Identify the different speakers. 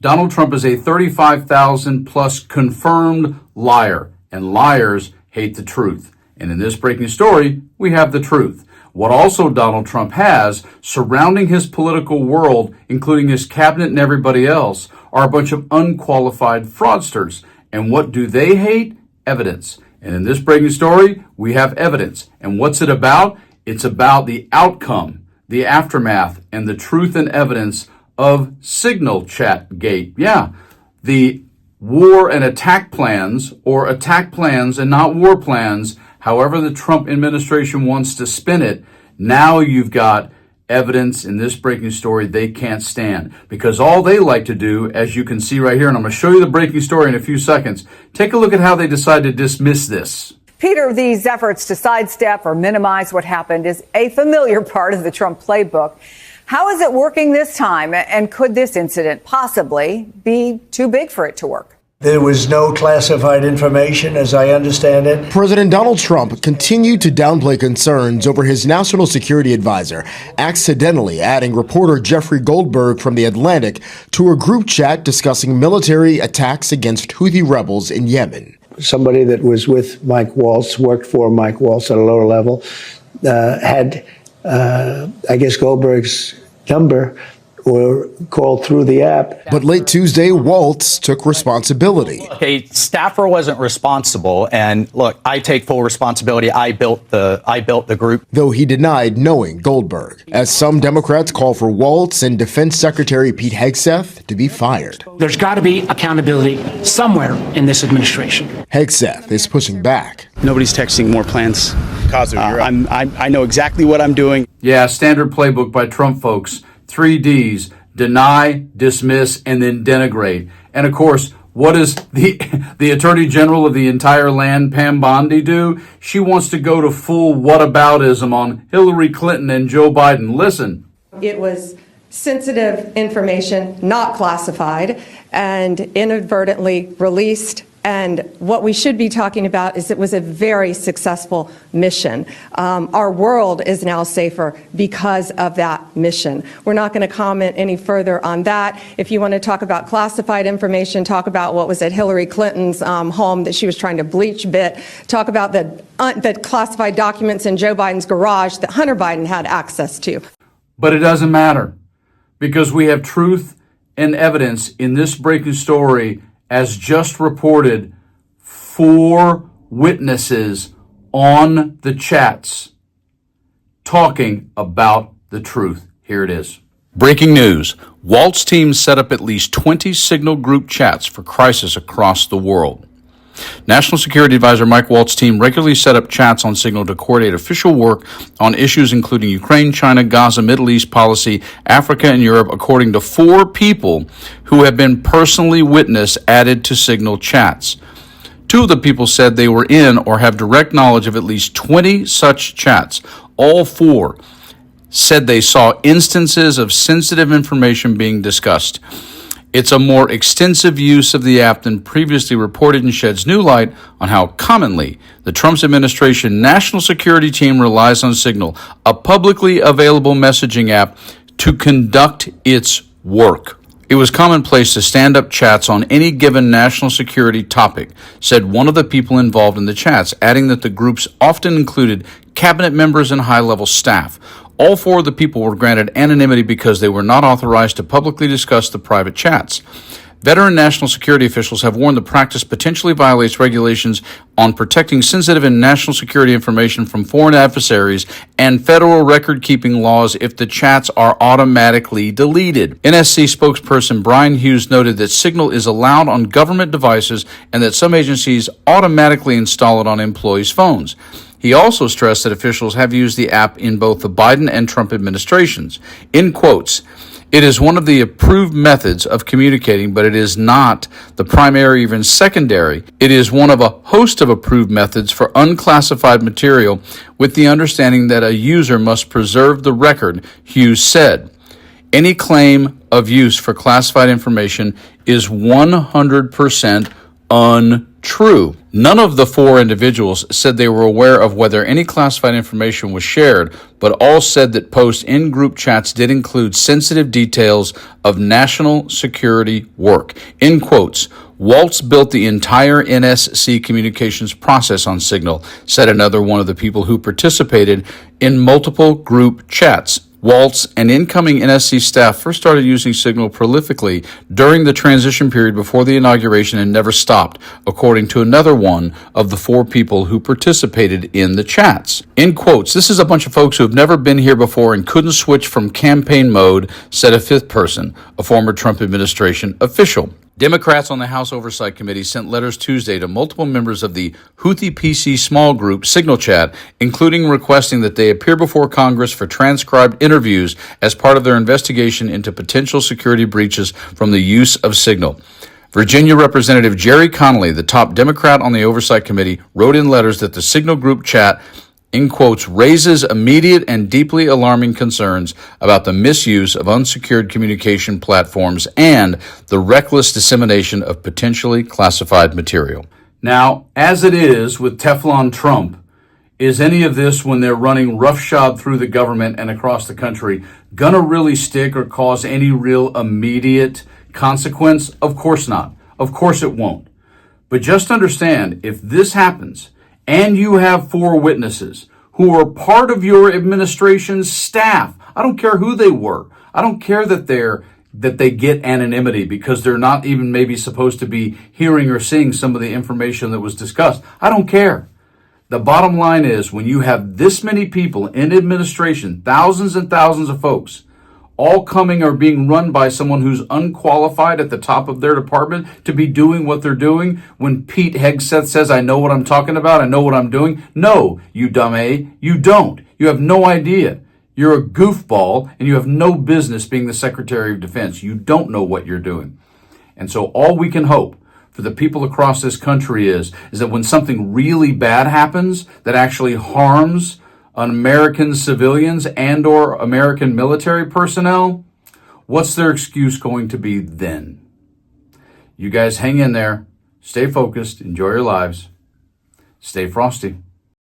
Speaker 1: Donald Trump is a 35,000 plus confirmed liar, and liars hate the truth. And in this breaking story, we have the truth. What also Donald Trump has surrounding his political world, including his cabinet and everybody else, are a bunch of unqualified fraudsters. And what do they hate? Evidence. And in this breaking story, we have evidence. And what's it about? It's about the outcome, the aftermath, and the truth and evidence of Signal Chat Gate. Yeah, the war and attack plans, or attack plans and not war plans, however the Trump administration wants to spin it. Now you've got evidence in this breaking story they can't stand, because all they like to do, as you can see right here, and I'm going to show you the breaking story in a few seconds, take a look at how they decide to dismiss this.
Speaker 2: Peter, these efforts to sidestep or minimize what happened is a familiar part of the Trump playbook. How is it working this time, and could this incident possibly be too big for it to work?
Speaker 3: There was no classified information, as I understand it.
Speaker 4: President Donald Trump continued to downplay concerns over his national security advisor, accidentally adding reporter Jeffrey Goldberg from The Atlantic to a group chat discussing military attacks against Houthi rebels in Yemen.
Speaker 3: Somebody that was with Mike Waltz, worked for Mike Waltz at a lower level, had, I guess, Goldberg's number, or called through the app.
Speaker 4: But late Tuesday, Waltz took responsibility.
Speaker 5: A staffer wasn't responsible, and look, I take full responsibility. I built the group.
Speaker 4: Though he denied knowing Goldberg, as some Democrats call for Waltz and Defense Secretary Pete Hegseth to be fired.
Speaker 6: There's got to be accountability somewhere in this administration.
Speaker 4: Hegseth is pushing back.
Speaker 7: Nobody's texting more plans. I know exactly what I'm doing.
Speaker 1: Yeah, standard playbook by Trump folks. 3 Ds: deny, dismiss, and then denigrate. And of course, what does the Attorney General of the entire land, Pam Bondi, do? She wants to go to full whataboutism on Hillary Clinton and Joe Biden. Listen.
Speaker 8: It was sensitive information, not classified, and inadvertently released. And what we should be talking about is it was a very successful mission. Our world is now safer because of that mission. We're not going to comment any further on that. If you want to talk about classified information, talk about what was at Hillary Clinton's home that she was trying to bleach bit. Talk about the classified documents in Joe Biden's garage that Hunter Biden had access to.
Speaker 1: But it doesn't matter, because we have truth and evidence in this breaking story. As just reported, 4 witnesses on the chats talking about the truth. Here it is. Breaking news. Walt's team set up at least 20 Signal group chats for crisis across the world. National Security Advisor Mike Waltz's team regularly set up chats on Signal to coordinate official work on issues including Ukraine, China, Gaza, Middle East policy, Africa, and Europe, according to 4 people who have been personally witness added to Signal chats. 2 of the people said they were in or have direct knowledge of at least 20 such chats. All 4 said they saw instances of sensitive information being discussed. It's a more extensive use of the app than previously reported and sheds new light on how commonly the Trump administration national security team relies on Signal, a publicly available messaging app, to conduct its work. It was commonplace to stand up chats on any given national security topic, said one of the people involved in the chats, adding that the groups often included cabinet members and high-level staff. All 4 of the people were granted anonymity because they were not authorized to publicly discuss the private chats. Veteran national security officials have warned the practice potentially violates regulations on protecting sensitive and national security information from foreign adversaries and federal record-keeping laws if the chats are automatically deleted. NSC spokesperson Brian Hughes noted that Signal is allowed on government devices and that some agencies automatically install it on employees' phones. He also stressed that officials have used the app in both the Biden and Trump administrations. In quotes, "It is one of the approved methods of communicating, but it is not the primary or even secondary. It is one of a host of approved methods for unclassified material with the understanding that a user must preserve the record," Hughes said. Any claim of use for classified information is 100% untrue. true. None of the four individuals said they were aware of whether any classified information was shared, but all said that posts in group chats did include sensitive details of national security work. In quotes, Waltz built the entire NSC communications process on Signal, said another one of the people who participated in multiple group chats. Waltz and incoming NSC staff first started using Signal prolifically during the transition period before the inauguration and never stopped, according to another one of the four people who participated in the chats. In quotes, this is a bunch of folks who have never been here before and couldn't switch from campaign mode, said a fifth person, a former Trump administration official. Democrats on the House Oversight Committee sent letters Tuesday to multiple members of the Houthi PC small group Signal Chat, including requesting that they appear before Congress for transcribed interviews as part of their investigation into potential security breaches from the use of Signal. Virginia Representative Jerry Connolly, the top Democrat on the Oversight Committee, wrote in letters that the Signal group chat, in quotes, raises immediate and deeply alarming concerns about the misuse of unsecured communication platforms and the reckless dissemination of potentially classified material. Now, as it is with Teflon Trump, is any of this, when they're running roughshod through the government and across the country, gonna really stick or cause any real immediate consequence? Of course not. Of course it won't. But just understand, if this happens, and you have four witnesses who are part of your administration's staff, I don't care who they were. I don't care that they get anonymity because they're not even maybe supposed to be hearing or seeing some of the information that was discussed. I don't care. The bottom line is, when you have this many people in administration, thousands and thousands of folks, all coming or being run by someone who's unqualified at the top of their department to be doing what they're doing, when Pete Hegseth says, I know what I'm talking about, I know what I'm doing. No, you dumb A, you don't. You have no idea. You're a goofball, and you have no business being the Secretary of Defense. You don't know what you're doing. And so all we can hope for the people across this country is that when something really bad happens that actually harms American civilians and or American military personnel, what's their excuse going to be then? You guys hang in there, stay focused, enjoy your lives, stay frosty.